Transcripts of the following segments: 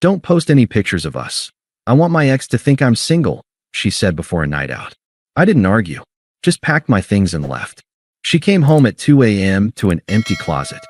Don't post any pictures of us. I want my ex to think I'm single, she said before a night out. I didn't argue, just packed my things and left. She came home at 2 a.m. to an empty closet.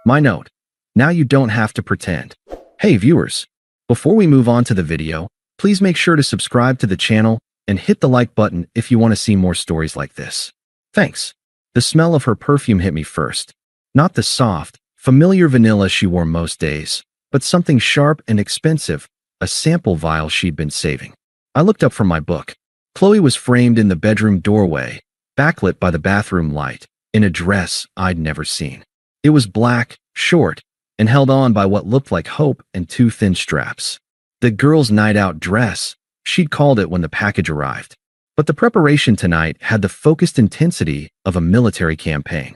My note: now you don't have to pretend. Hey viewers, before we move on to the video, please make sure to subscribe to the channel and hit the like button if you want to see more stories like this. Thanks. The smell of her perfume hit me first. Not the soft, familiar vanilla she wore most days, but something sharp and expensive, a sample vial she'd been saving. I looked up from my book. Qley was framed in the bedroom doorway, backlit by the bathroom light, in a dress I'd never seen. It was black, short, and held on by what looked like hope and two thin straps. The girl's night out dress, she'd called it when the package arrived. But the preparation tonight had the focused intensity of a military campaign.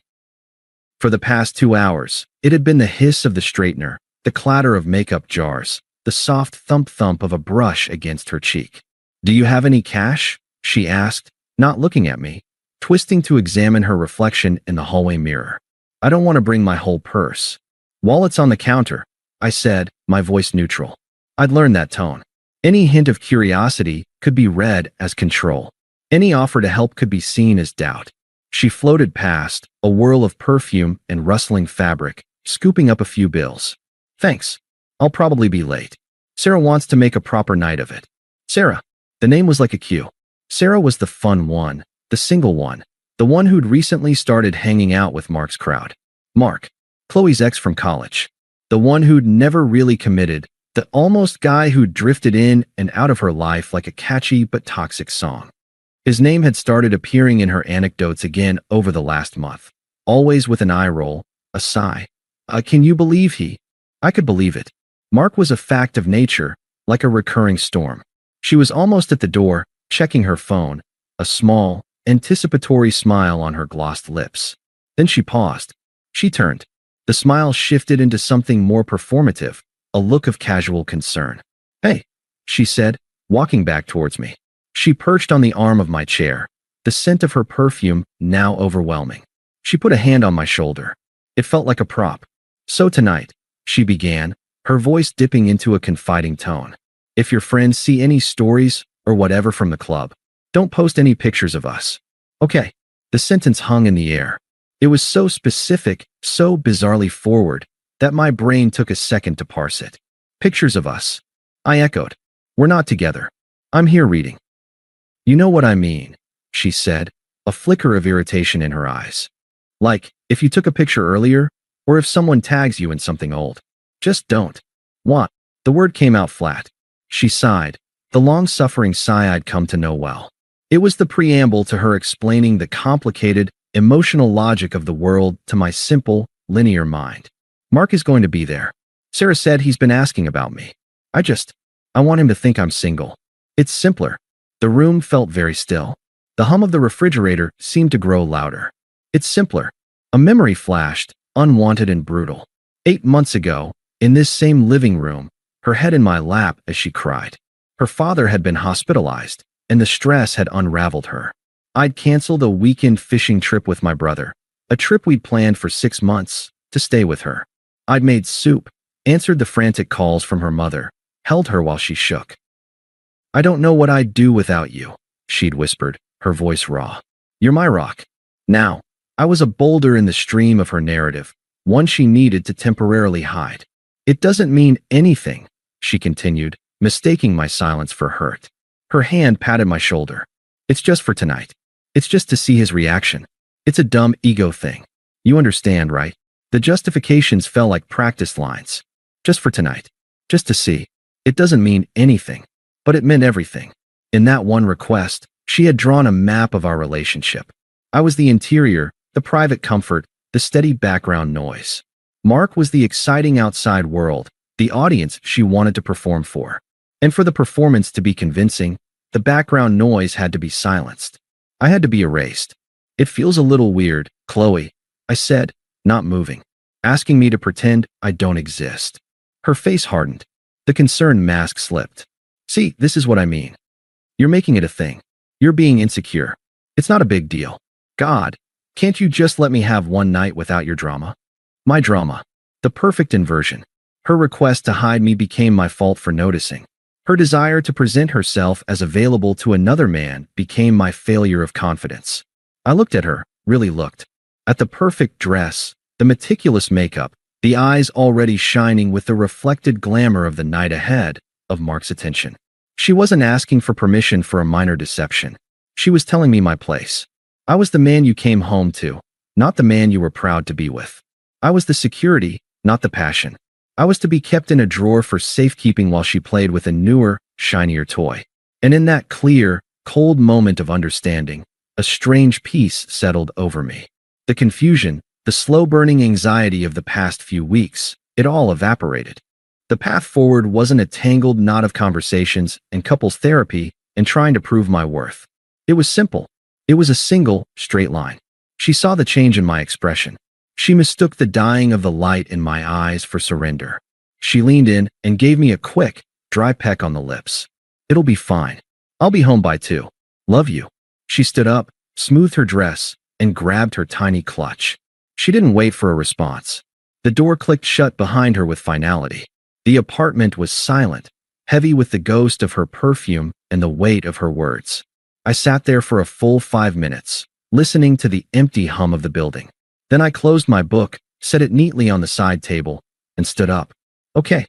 For the past 2 hours, it had been the hiss of the straightener, the clatter of makeup jars, the soft thump-thump of a brush against her cheek. Do you have any cash? She asked, not looking at me, twisting to examine her reflection in the hallway mirror. I don't want to bring my whole purse. Wallet's on the counter, I said, my voice neutral. I'd learned that tone. Any hint of curiosity could be read as control. Any offer to help could be seen as doubt. She floated past, a whirl of perfume and rustling fabric, scooping up a few bills. Thanks. I'll probably be late. Sarah wants to make a proper night of it. Sarah. The name was like a cue. Sarah was the fun one, the single one, the one who'd recently started hanging out with Mark's crowd. Mark, Qley's ex from college. The one who'd never really committed, the almost guy who'd drifted in and out of her life like a catchy but toxic song. His name had started appearing in her anecdotes again over the last month, always with an eye roll, a sigh. Can you believe he? I could believe it. Mark was a fact of nature, like a recurring storm. She was almost at the door, checking her phone, a small, anticipatory smile on her glossed lips. Then she paused. She turned. The smile shifted into something more performative, a look of casual concern. Hey, she said, walking back towards me. She perched on the arm of my chair, the scent of her perfume now overwhelming. She put a hand on my shoulder. It felt like a prop. So tonight, she began, her voice dipping into a confiding tone. If your friends see any stories or whatever from the club, don't post any pictures of us. Okay. The sentence hung in the air. It was so specific, so bizarrely forward, that my brain took a second to parse it. Pictures of us. I echoed. We're not together. I'm here reading. You know what I mean, she said, a flicker of irritation in her eyes. Like, if you took a picture earlier, or if someone tags you in something old. Just don't. What? The word came out flat. She sighed, the long-suffering sigh I'd come to know well. It was the preamble to her explaining the complicated, emotional logic of the world to my simple, linear mind. Mark is going to be there. Sarah said he's been asking about me. I want him to think I'm single. It's simpler. The room felt very still. The hum of the refrigerator seemed to grow louder. It's simpler. A memory flashed, unwanted and brutal. 8 months ago, in this same living room, her head in my lap as she cried. Her father had been hospitalized, and the stress had unraveled her. I'd canceled a weekend fishing trip with my brother, a trip we'd planned for 6 months, to stay with her. I'd made soup, answered the frantic calls from her mother, held her while she shook. I don't know what I'd do without you, she'd whispered, her voice raw. You're my rock. Now, I was a boulder in the stream of her narrative, one she needed to temporarily hide. It doesn't mean anything, she continued, mistaking my silence for hurt. Her hand patted my shoulder. It's just for tonight. It's just to see his reaction. It's a dumb ego thing. You understand, right? The justifications fell like practice lines. Just for tonight. Just to see. It doesn't mean anything. But it meant everything. In that one request, she had drawn a map of our relationship. I was the interior, the private comfort, the steady background noise. Mark was the exciting outside world, the audience she wanted to perform for. And for the performance to be convincing, the background noise had to be silenced. I had to be erased. It feels a little weird, Qley, I said, not moving, asking me to pretend I don't exist. Her face hardened. The concerned mask slipped. See, this is what I mean. You're making it a thing. You're being insecure. It's not a big deal. God, can't you just let me have one night without your drama? My drama. The perfect inversion. Her request to hide me became my fault for noticing. Her desire to present herself as available to another man became my failure of confidence. I looked at her, really looked. At the perfect dress, the meticulous makeup, the eyes already shining with the reflected glamour of the night ahead of Mark's attention. She wasn't asking for permission for a minor deception. She was telling me my place. I was the man you came home to, not the man you were proud to be with. I was the security, not the passion. I was to be kept in a drawer for safekeeping while she played with a newer, shinier toy. And in that clear, cold moment of understanding, a strange peace settled over me. The confusion, the slow-burning anxiety of the past few weeks, it all evaporated. The path forward wasn't a tangled knot of conversations and couples therapy and trying to prove my worth. It was simple. It was a single, straight line. She saw the change in my expression. She mistook the dying of the light in my eyes for surrender. She leaned in and gave me a quick, dry peck on the lips. It'll be fine. I'll be home by 2. Love you. She stood up, smoothed her dress, and grabbed her tiny clutch. She didn't wait for a response. The door clicked shut behind her with finality. The apartment was silent, heavy with the ghost of her perfume and the weight of her words. I sat there for a full 5 minutes, listening to the empty hum of the building. Then I closed my book, set it neatly on the side table, and stood up. Okay,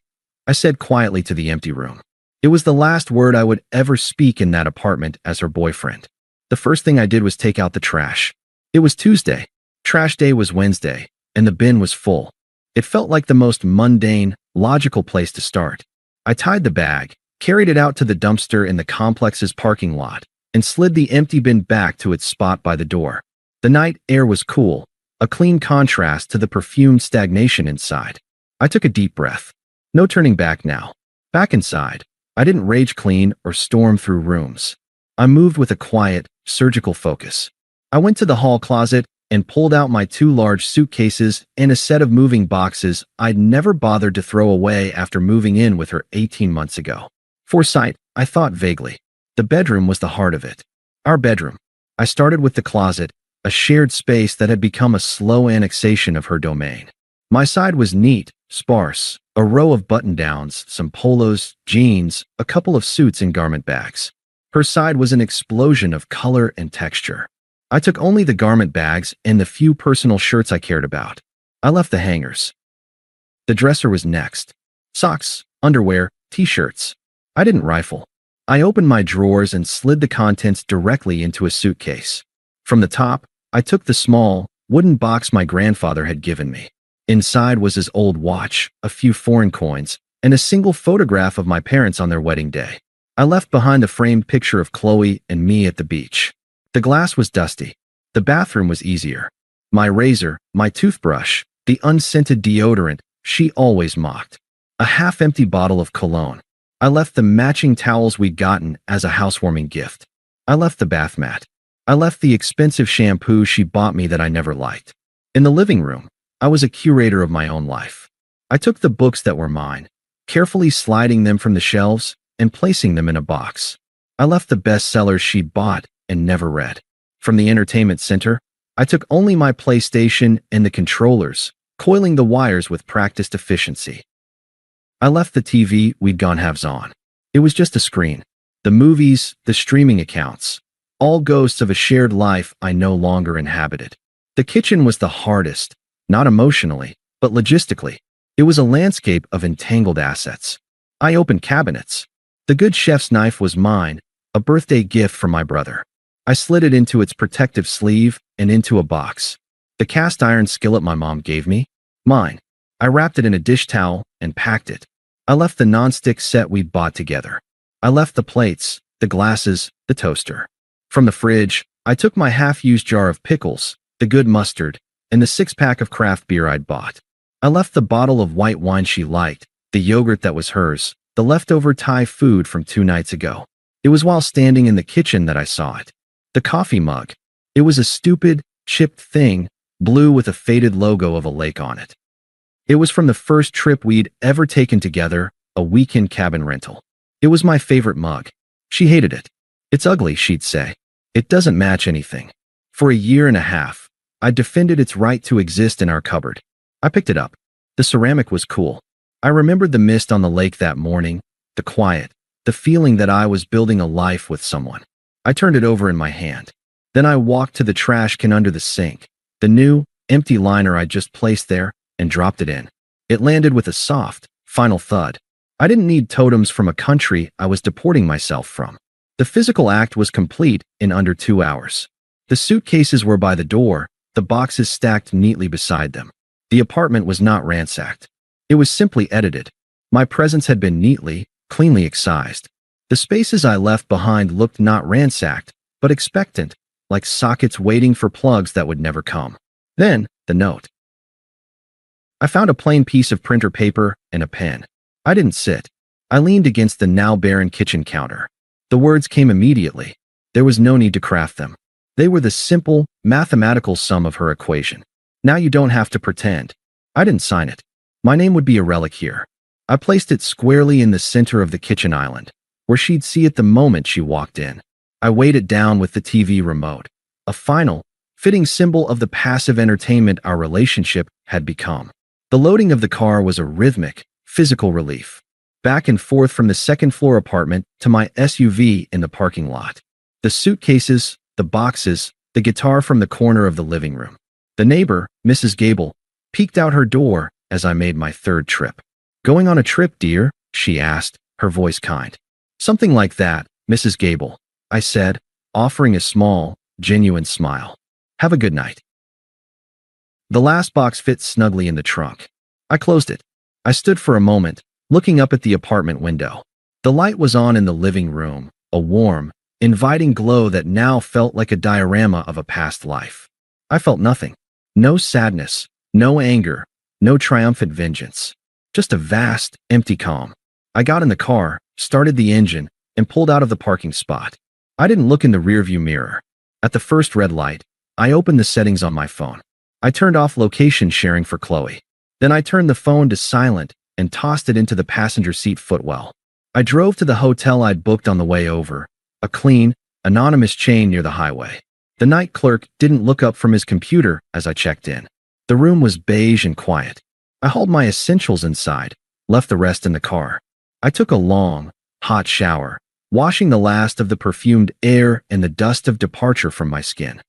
I said quietly to the empty room. It was the last word I would ever speak in that apartment as her boyfriend. The first thing I did was take out the trash. It was Tuesday. Trash day was Wednesday, and the bin was full. It felt like the most mundane, logical place to start. I tied the bag, carried it out to the dumpster in the complex's parking lot, and slid the empty bin back to its spot by the door. The night air was cool, a clean contrast to the perfumed stagnation inside. I took a deep breath. No turning back now. Back inside, I didn't rage clean or storm through rooms. I moved with a quiet, surgical focus. I went to the hall closet and pulled out my 2 large suitcases and a set of moving boxes I'd never bothered to throw away after moving in with her 18 months ago. Foresight, I thought vaguely. The bedroom was the heart of it. Our bedroom. I started with the closet, a shared space that had become a slow annexation of her domain. My side was neat, sparse, a row of button-downs, some polos, jeans, a couple of suits and garment bags. Her side was an explosion of color and texture. I took only the garment bags and the few personal shirts I cared about. I left the hangers. The dresser was next. Socks, underwear, t-shirts. I didn't rifle. I opened my drawers and slid the contents directly into a suitcase. From the top, I took the small, wooden box my grandfather had given me. Inside was his old watch, a few foreign coins, and a single photograph of my parents on their wedding day. I left behind a framed picture of Qley and me at the beach. The glass was dusty. The bathroom was easier. My razor, my toothbrush, the unscented deodorant she always mocked. A half-empty bottle of cologne. I left the matching towels we'd gotten as a housewarming gift. I left the bath mat. I left the expensive shampoo she bought me that I never liked. In the living room, I was a curator of my own life. I took the books that were mine, carefully sliding them from the shelves and placing them in a box. I left the bestsellers she'd bought and never read. From the entertainment center, I took only my PlayStation and the controllers, coiling the wires with practiced efficiency. I left the TV we'd gone halves on. It was just a screen. The movies, the streaming accounts, all ghosts of a shared life I no longer inhabited. The kitchen was the hardest, not emotionally, but logistically. It was a landscape of entangled assets. I opened cabinets. The good chef's knife was mine, a birthday gift from my brother. I slid it into its protective sleeve and into a box. The cast iron skillet my mom gave me, mine. I wrapped it in a dish towel and packed it. I left the nonstick set we'd bought together. I left the plates, the glasses, the toaster. From the fridge, I took my half-used jar of pickles, the good mustard, and the 6-pack of craft beer I'd bought. I left the bottle of white wine she liked, the yogurt that was hers, the leftover Thai food from 2 nights ago. It was while standing in the kitchen that I saw it. The coffee mug. It was a stupid, chipped thing, blue with a faded logo of a lake on it. It was from the first trip we'd ever taken together, a weekend cabin rental. It was my favorite mug. She hated it. It's ugly, she'd say. It doesn't match anything. For a year and a half, I defended its right to exist in our cupboard. I picked it up. The ceramic was cool. I remembered the mist on the lake that morning, the quiet, the feeling that I was building a life with someone. I turned it over in my hand. Then I walked to the trash can under the sink, the new, empty liner I just placed there, and dropped it in. It landed with a soft, final thud. I didn't need totems from a country I was deporting myself from. The physical act was complete in under 2 hours. The suitcases were by the door, the boxes stacked neatly beside them. The apartment was not ransacked. It was simply edited. My presence had been neatly, cleanly excised. The spaces I left behind looked not ransacked, but expectant, like sockets waiting for plugs that would never come. Then, the note. I found a plain piece of printer paper and a pen. I didn't sit. I leaned against the now barren kitchen counter. The words came immediately. There was no need to craft them. They were the simple, mathematical sum of her equation. Now you don't have to pretend. I didn't sign it. My name would be a relic here. I placed it squarely in the center of the kitchen island, where she'd see it the moment she walked in. I weighed it down with the TV remote, a final, fitting symbol of the passive entertainment our relationship had become. The loading of the car was a rhythmic, physical relief. Back and forth from the second-floor apartment to my SUV in the parking lot. The suitcases, the boxes, the guitar from the corner of the living room. The neighbor, Mrs. Gable, peeked out her door as I made my third trip. "Going on a trip, dear?" she asked, her voice kind. "Something like that, Mrs. Gable," I said, offering a small, genuine smile. "Have a good night." The last box fit snugly in the trunk. I closed it. I stood for a moment, looking up at the apartment window. The light was on in the living room, a warm, inviting glow that now felt like a diorama of a past life. I felt nothing. No sadness, no anger, no triumphant vengeance. Just a vast, empty calm. I got in the car, started the engine, and pulled out of the parking spot. I didn't look in the rearview mirror. At the first red light, I opened the settings on my phone. I turned off location sharing for Qley. Then I turned the phone to silent and tossed it into the passenger seat footwell. I drove to the hotel I'd booked on the way over, a clean, anonymous chain near the highway. The night clerk didn't look up from his computer as I checked in. The room was beige and quiet. I hauled my essentials inside, left the rest in the car. I took a long, hot shower, washing the last of the perfumed air and the dust of departure from my skin.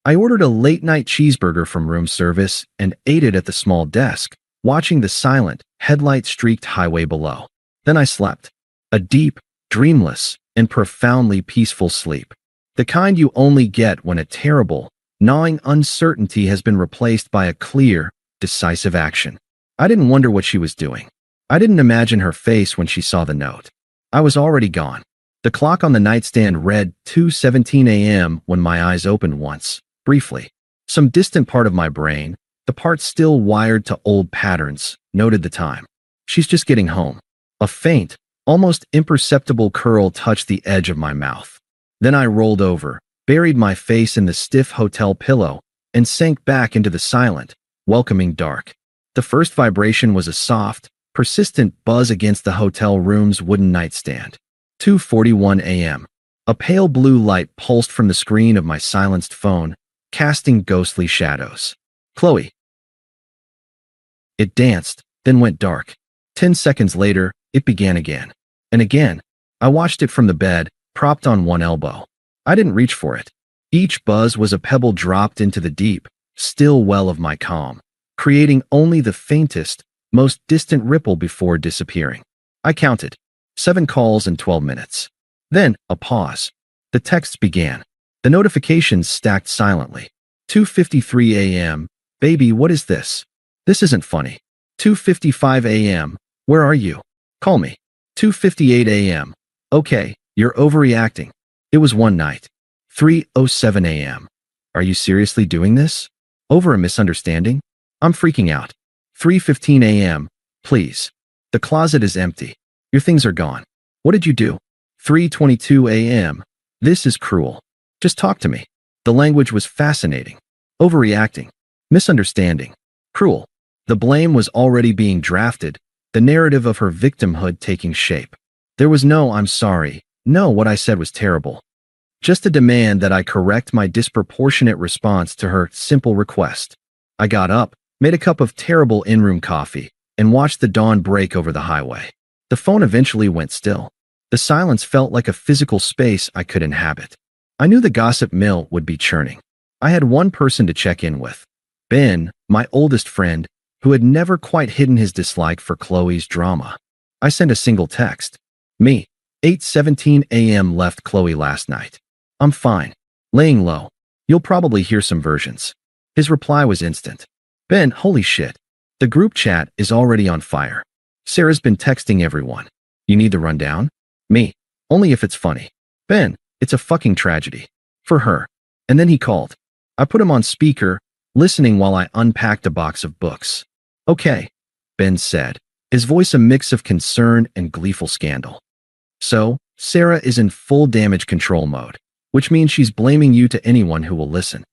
I ordered a late-night cheeseburger from room service and ate it at the small desk, watching the silent, headlight-streaked highway below. Then I slept. A deep, dreamless, and profoundly peaceful sleep. The kind you only get when a terrible, gnawing uncertainty has been replaced by a clear, decisive action. I didn't wonder what she was doing. I didn't imagine her face when she saw the note. I was already gone. The clock on the nightstand read 2:17 a.m. when my eyes opened once, briefly. Some distant part of my brain, the part still wired to old patterns, noted the time. She's just getting home. A faint, almost imperceptible curl touched the edge of my mouth. Then I rolled over, buried my face in the stiff hotel pillow, and sank back into the silent, welcoming dark. The first vibration was a soft, persistent buzz against the hotel room's wooden nightstand. 2:41 a.m. A pale blue light pulsed from the screen of my silenced phone, casting ghostly shadows. "Qley." It danced, then went dark. 10 seconds later, it began again. And again. I watched it from the bed, propped on one elbow. I didn't reach for it. Each buzz was a pebble dropped into the deep, still well of my calm, creating only the faintest, most distant ripple before disappearing. I counted. 7 calls in 12 minutes. Then, a pause. The texts began. The notifications stacked silently. 2:53 a.m. "Baby, what is this? This isn't funny." 2:55 a.m. "Where are you? Call me." 2:58 a.m. "Okay, you're overreacting. It was one night." 3:07 a.m. "Are you seriously doing this? Over a misunderstanding? I'm freaking out." 3:15 a.m. "Please. The closet is empty. Your things are gone. What did you do?" 3:22 a.m. "This is cruel. Just talk to me." The language was fascinating. Overreacting. Misunderstanding. Cruel. The blame was already being drafted, the narrative of her victimhood taking shape. There was no "I'm sorry," no "what I said was terrible." Just a demand that I correct my disproportionate response to her simple request. I got up, made a cup of terrible in-room coffee, and watched the dawn break over the highway. The phone eventually went still. The silence felt like a physical space I could inhabit. I knew the gossip mill would be churning. I had one person to check in with. Ben, my oldest friend, who had never quite hidden his dislike for Qley's drama. I sent a single text. Me, 8:17 a.m. left Qley last night. I'm fine. Laying low. You'll probably hear some versions. His reply was instant. Ben, holy shit. The group chat is already on fire. Sarah's been texting everyone. You need the rundown? Me, only if it's funny. Ben, it's a fucking tragedy. For her. And then he called. I put him on speaker, listening while I unpacked a box of books. Okay, Ben said, his voice a mix of concern and gleeful scandal. So, Sarah is in full damage control mode, which means she's blaming you to anyone who will listen.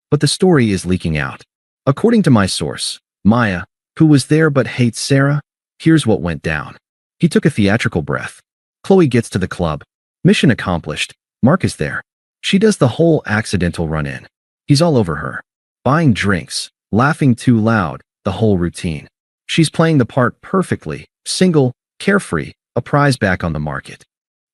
But the story is leaking out. According to my source, Maya, who was there but hates Sarah, here's what went down. He took a theatrical breath. Qley gets to the club. Mission accomplished. Mark is there. She does the whole accidental run-in. He's all over her. Buying drinks, laughing too loud, the whole routine. She's playing the part perfectly, single, carefree, a prize back on the market.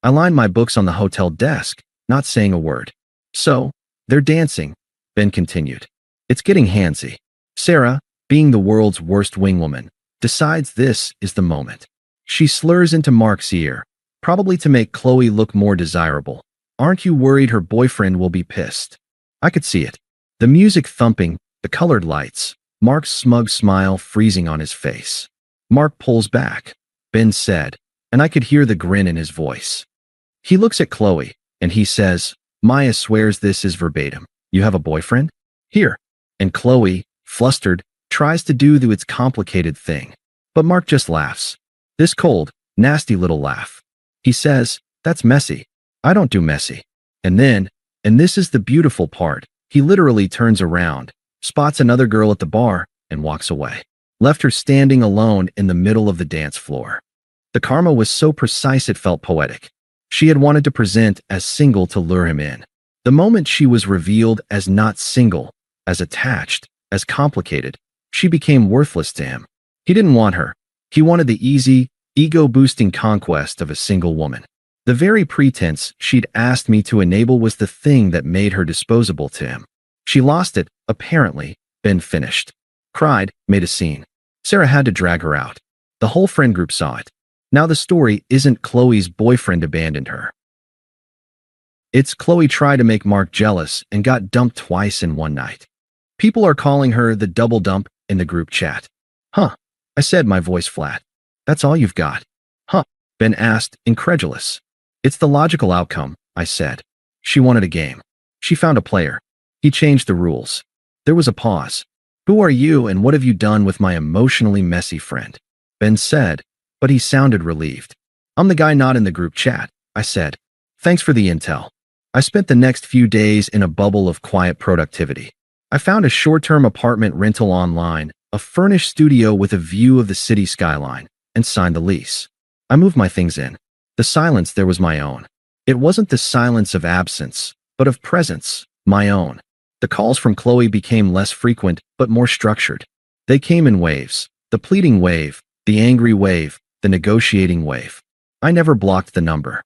I lined my books on the hotel desk, not saying a word. So, they're dancing, Ben continued. It's getting handsy. Sarah, being the world's worst wingwoman, decides this is the moment. She slurs into Mark's ear, probably to make Qley look more desirable. Aren't you worried her boyfriend will be pissed? I could see it. The music thumping, the colored lights, Mark's smug smile freezing on his face. Mark pulls back, Ben said, and I could hear the grin in his voice. He looks at Qley, and he says, Maya swears this is verbatim. You have a boyfriend? Here. And Qley, flustered, tries to do its complicated thing. But Mark just laughs. This cold, nasty little laugh. He says, that's messy. I don't do messy. And then, and this is the beautiful part, he literally turns around, spots another girl at the bar, and walks away. Left her standing alone in the middle of the dance floor. The karma was so precise it felt poetic. She had wanted to present as single to lure him in. The moment she was revealed as not single, as attached, as complicated, she became worthless to him. He didn't want her. He wanted the easy, ego-boosting conquest of a single woman. The very pretense she'd asked me to enable was the thing that made her disposable to him. She lost it, apparently, Ben finished. Cried, made a scene. Sarah had to drag her out. The whole friend group saw it. Now the story isn't Qley's boyfriend abandoned her. It's Qley tried to make Mark jealous and got dumped twice in one night. People are calling her the double dump in the group chat. Huh, I said, my voice flat. That's all you've got? Huh, Ben asked, incredulous. It's the logical outcome, I said. She wanted a game. She found a player. He changed the rules. There was a pause. Who are you and what have you done with my emotionally messy friend? Ben said, but he sounded relieved. I'm the guy not in the group chat, I said. Thanks for the intel. I spent the next few days in a bubble of quiet productivity. I found a short-term apartment rental online, a furnished studio with a view of the city skyline, and signed the lease. I moved my things in. The silence there was my own. It wasn't the silence of absence, but of presence, my own. The calls from Qley became less frequent, but more structured. They came in waves, the pleading wave, the angry wave, the negotiating wave. I never blocked the number.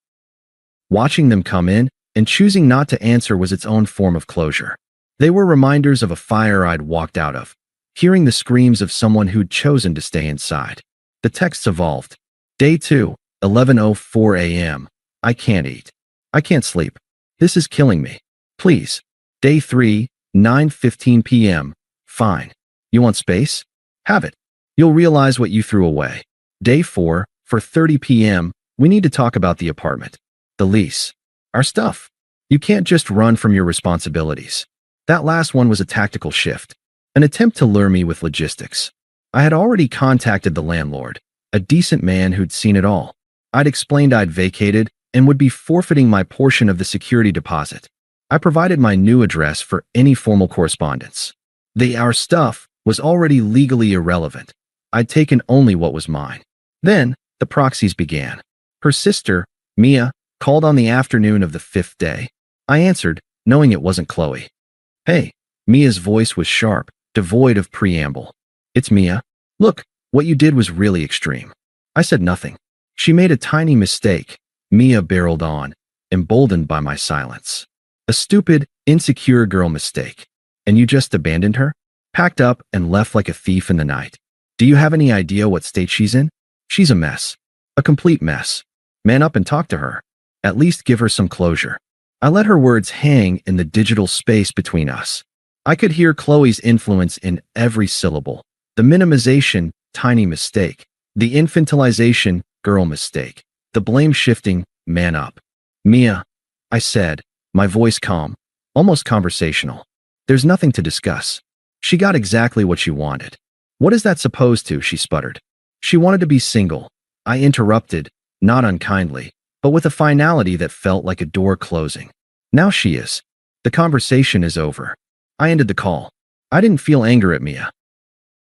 Watching them come in and choosing not to answer was its own form of closure. They were reminders of a fire I'd walked out of, hearing the screams of someone who'd chosen to stay inside. The texts evolved. Day 2, 11:04 a.m. I can't eat. I can't sleep. This is killing me. Please. Day 3, 9:15 p.m. Fine. You want space? Have it. You'll realize what you threw away. Day 4, 4:30 p.m. We need to talk about the apartment. The lease. Our stuff. You can't just run from your responsibilities. That last one was a tactical shift. An attempt to lure me with logistics. I had already contacted the landlord, a decent man who'd seen it all. I'd explained I'd vacated and would be forfeiting my portion of the security deposit. I provided my new address for any formal correspondence. Our stuff was already legally irrelevant. I'd taken only what was mine. Then, the proxies began. Her sister, Mia, called on the afternoon of the 5th day. I answered, knowing it wasn't Qley. Hey, Mia's voice was sharp, devoid of preamble. It's Mia. Look, What you did was really extreme. I said nothing. She made a tiny mistake, Mia barreled on, emboldened by my silence. A stupid, insecure girl mistake. And you just abandoned her? Packed up and left like a thief in the night. Do you have any idea what state she's in? She's a mess. A complete mess. Man up and talk to her. At least give her some closure. I let her words hang in the digital space between us. I could hear Qley's influence in every syllable. The minimization, tiny mistake. The infantilization, girl mistake. The blame shifting, man up. Mia, I said, my voice calm, almost conversational. There's nothing to discuss. She got exactly what she wanted. What is that supposed to? She sputtered. She wanted to be single. I interrupted, not unkindly, but with a finality that felt like a door closing. Now she is. The conversation is over. I ended the call. I didn't feel anger at Mia.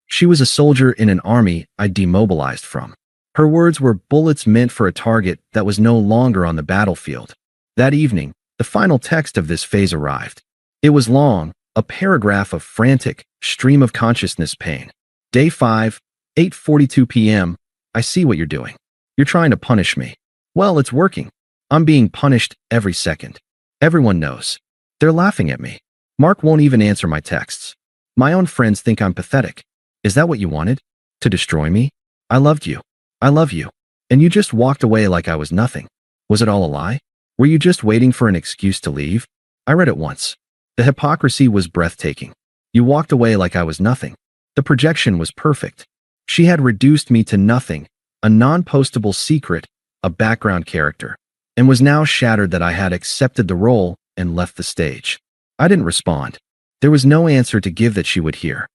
She was a soldier in an army I demobilized from. Her words were bullets meant for a target that was no longer on the battlefield. That evening, the final text of this phase arrived. It was long, a paragraph of frantic, stream of consciousness pain. Day 5, 8:42 p.m. I see what you're doing. You're trying to punish me. Well, it's working. I'm being punished every second. Everyone knows. They're laughing at me. Mark won't even answer my texts. My own friends think I'm pathetic. Is that what you wanted? To destroy me? I loved you. I love you. And you just walked away like I was nothing. Was it all a lie? Were you just waiting for an excuse to leave? I read it once. The hypocrisy was breathtaking. You walked away like I was nothing. The projection was perfect. She had reduced me to nothing, a non-postable secret, a background character, and was now shattered that I had accepted the role and left the stage. I didn't respond. There was no answer to give that she would hear.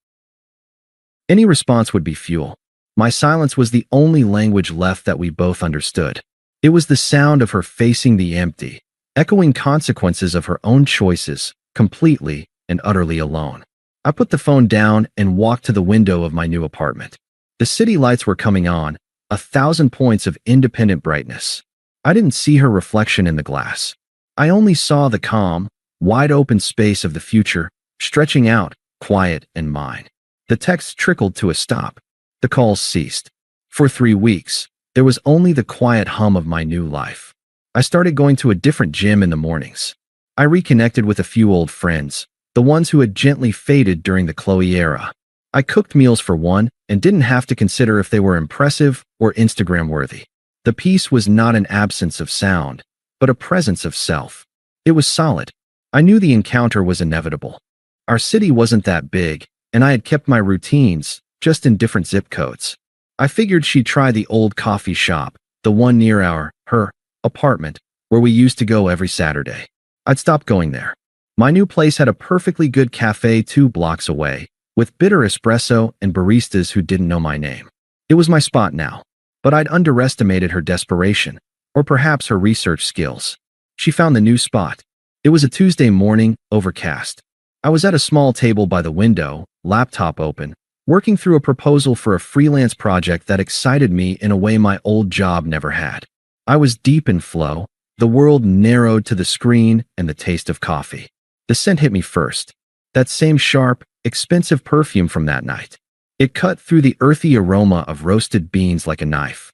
Any response would be fuel. My silence was the only language left that we both understood. It was the sound of her facing the empty, echoing consequences of her own choices, completely and utterly alone. I put the phone down and walked to the window of my new apartment. The city lights were coming on, 1,000 points of independent brightness. I didn't see her reflection in the glass. I only saw the calm, wide-open space of the future, stretching out, quiet and mine. The text trickled to a stop. The calls ceased. For 3 weeks, there was only the quiet hum of my new life. I started going to a different gym in the mornings. I reconnected with a few old friends, the ones who had gently faded during the Qley era. I cooked meals for one and didn't have to consider if they were impressive or Instagram-worthy. The peace was not an absence of sound, but a presence of self. It was solid. I knew the encounter was inevitable. Our city wasn't that big, and I had kept my routines, just in different zip codes. I figured she'd try the old coffee shop, the one near her apartment, where we used to go every Saturday. I'd stopped going there. My new place had a perfectly good cafe 2 blocks away, with bitter espresso and baristas who didn't know my name. It was my spot now, but I'd underestimated her desperation, or perhaps her research skills. She found the new spot. It was a Tuesday morning, overcast. I was at a small table by the window, laptop open, working through a proposal for a freelance project that excited me in a way my old job never had. I was deep in flow, the world narrowed to the screen and the taste of coffee. The scent hit me first. That same sharp, expensive perfume from that night. It cut through the earthy aroma of roasted beans like a knife.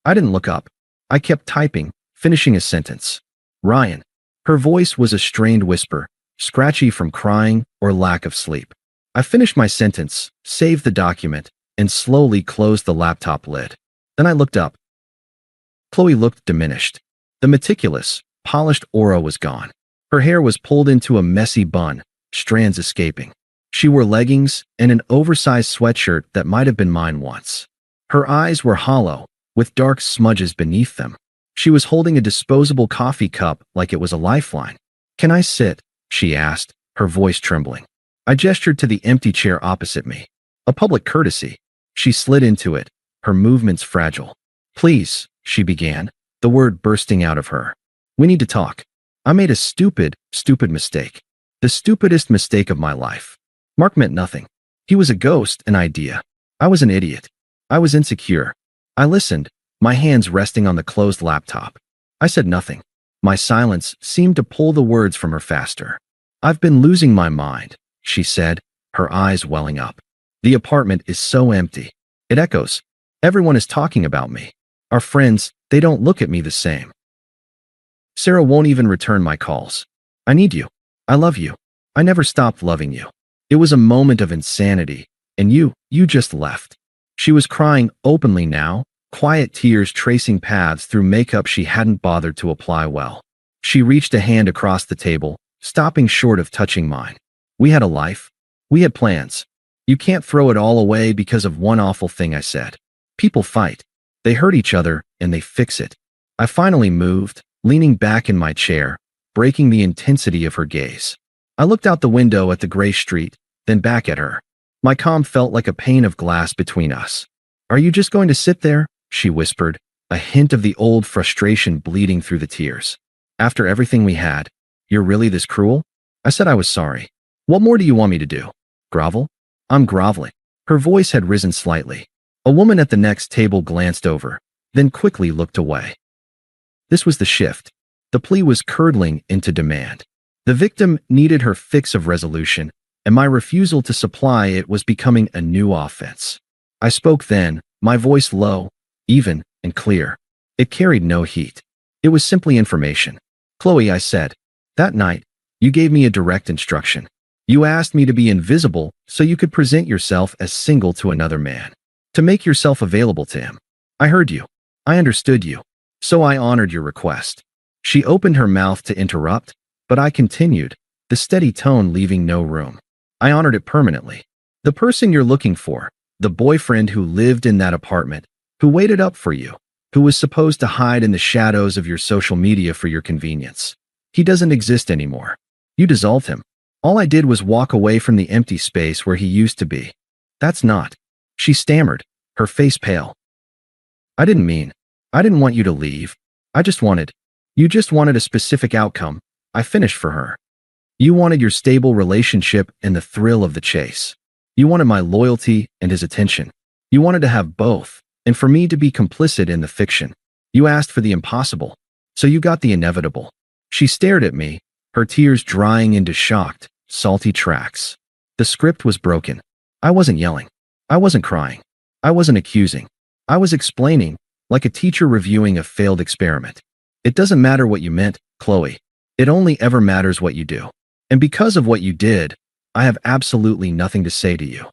I didn't look up. I kept typing, finishing a sentence. Ryan. Her voice was a strained whisper, scratchy from crying or lack of sleep. I finished my sentence, saved the document, and slowly closed the laptop lid. Then I looked up. Qley looked diminished. The meticulous, polished aura was gone. Her hair was pulled into a messy bun, strands escaping. She wore leggings and an oversized sweatshirt that might have been mine once. Her eyes were hollow, with dark smudges beneath them. She was holding a disposable coffee cup like it was a lifeline. "Can I sit?" she asked, her voice trembling. I gestured to the empty chair opposite me. A public courtesy. She slid into it, her movements fragile. "Please," she began, the word bursting out of her. "We need to talk. I made a stupid mistake. The stupidest mistake of my life." Mark meant nothing. He was a ghost, an idea. I was an idiot. I was insecure. I listened, my hands resting on the closed laptop. I said nothing. My silence seemed to pull the words from her faster. "I've been losing my mind," she said, her eyes welling up. "The apartment is so empty. It echoes. Everyone is talking about me. Our friends, they don't look at me the same. Sarah won't even return my calls. I need you. I love you. I never stopped loving you. It was a moment of insanity, and you just left. She was crying openly now, quiet tears tracing paths through makeup she hadn't bothered to apply well. She reached a hand across the table, stopping short of touching mine. We had a life. We had plans. You can't throw it all away because of one awful thing I said. People fight. They hurt each other, and they fix it. I finally moved, leaning back in my chair, breaking the intensity of her gaze. I looked out the window at the gray street, then back at her. My calm felt like a pane of glass between us. Are you just going to sit there? She whispered, a hint of the old frustration bleeding through the tears. After everything we had, you're really this cruel? I said I was sorry. What more do you want me to do? Grovel? I'm groveling. Her voice had risen slightly. A woman at the next table glanced over, then quickly looked away. This was the shift. The plea was curdling into demand. The victim needed her fix of resolution, and my refusal to supply it was becoming a new offense. I spoke then, my voice low, even, and clear. It carried no heat. It was simply information. Qley, I said, that night, you gave me a direct instruction. You asked me to be invisible so you could present yourself as single to another man. To make yourself available to him. I heard you. I understood you. So I honored your request. She opened her mouth to interrupt, but I continued, the steady tone leaving no room. I honored it permanently. The person you're looking for, the boyfriend who lived in that apartment, who waited up for you, who was supposed to hide in the shadows of your social media for your convenience. He doesn't exist anymore. You dissolved him. All I did was walk away from the empty space where he used to be. That's not. She stammered, her face pale. I didn't want you to leave. You just wanted a specific outcome. I finished for her. You wanted your stable relationship and the thrill of the chase. You wanted my loyalty and his attention. You wanted to have both, and for me to be complicit in the fiction. You asked for the impossible, so you got the inevitable. She stared at me, her tears drying into shocked, salty tracks. The script was broken. I wasn't yelling. I wasn't crying. I wasn't accusing. I was explaining, like a teacher reviewing a failed experiment. It doesn't matter what you meant, Qley. It only ever matters what you do. And because of what you did, I have absolutely nothing to say to you.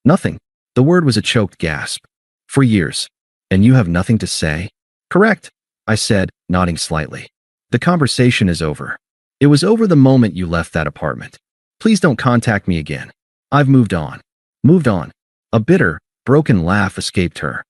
Nothing. The word was a choked gasp. For years. And you have nothing to say? Correct, I said, nodding slightly. The conversation is over. It was over the moment you left that apartment. Please don't contact me again. I've moved on. Moved on. A bitter, broken laugh escaped her.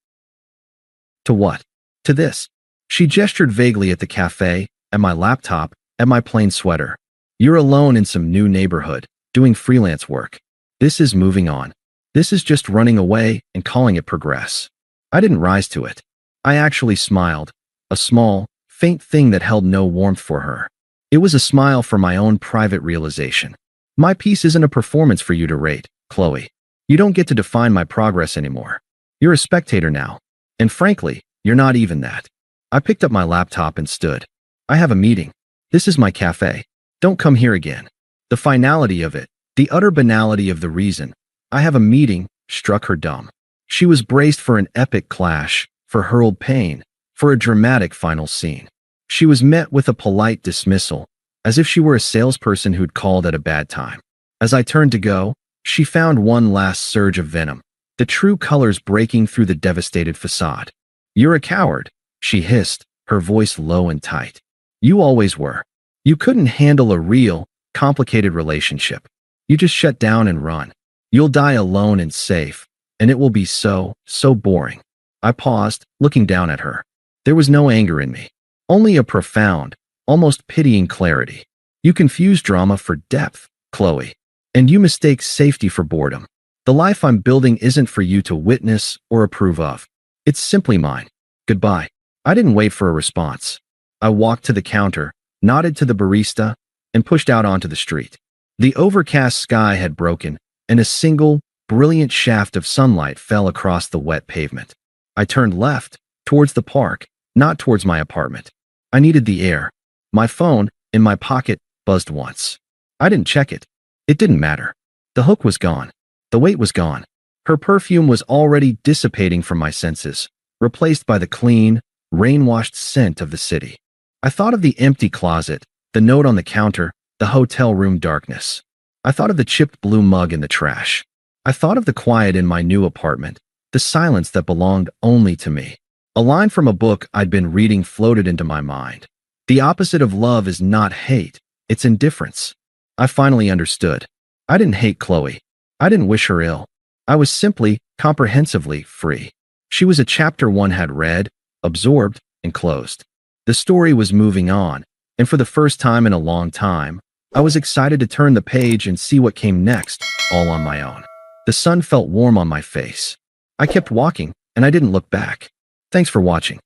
To what? To this. She gestured vaguely at the cafe, at my laptop, at my plain sweater. You're alone in some new neighborhood, doing freelance work. This is moving on. This is just running away and calling it progress. I didn't rise to it. I actually smiled, a small, faint thing that held no warmth for her. It was a smile for my own private realization. My piece isn't a performance for you to rate, Qley. You don't get to define my progress anymore. You're a spectator now. And frankly, you're not even that. I picked up my laptop and stood. I have a meeting. This is my cafe. Don't come here again. The finality of it, the utter banality of the reason I have a meeting, struck her dumb. She was braced for an epic clash, for hurled pain, for a dramatic final scene. She was met with a polite dismissal, as if she were a salesperson who'd called at a bad time. As I turned to go, she found one last surge of venom, the true colors breaking through the devastated facade. You're a coward, she hissed, her voice low and tight. You always were. You couldn't handle a real, complicated relationship. You just shut down and run. You'll die alone and safe, and it will be so boring. I paused, looking down at her. There was no anger in me, only a profound, almost pitying clarity. You confuse drama for depth, Qley. And you mistake safety for boredom. The life I'm building isn't for you to witness or approve of. It's simply mine. Goodbye. I didn't wait for a response. I walked to the counter, nodded to the barista, and pushed out onto the street. The overcast sky had broken, and a single, brilliant shaft of sunlight fell across the wet pavement. I turned left, towards the park, not towards my apartment. I needed the air. My phone, in my pocket, buzzed once. I didn't check it. It didn't matter. The hook was gone. The weight was gone. Her perfume was already dissipating from my senses, replaced by the clean, rain-washed scent of the city. I thought of the empty closet, the note on the counter, the hotel room darkness. I thought of the chipped blue mug in the trash. I thought of the quiet in my new apartment, the silence that belonged only to me. A line from a book I'd been reading floated into my mind. The opposite of love is not hate, it's indifference. I finally understood. I didn't hate Qley. I didn't wish her ill. I was simply, comprehensively free. She was a chapter one had read, absorbed, and closed. The story was moving on, and for the first time in a long time, I was excited to turn the page and see what came next, all on my own. The sun felt warm on my face. I kept walking, and I didn't look back. Thanks for watching.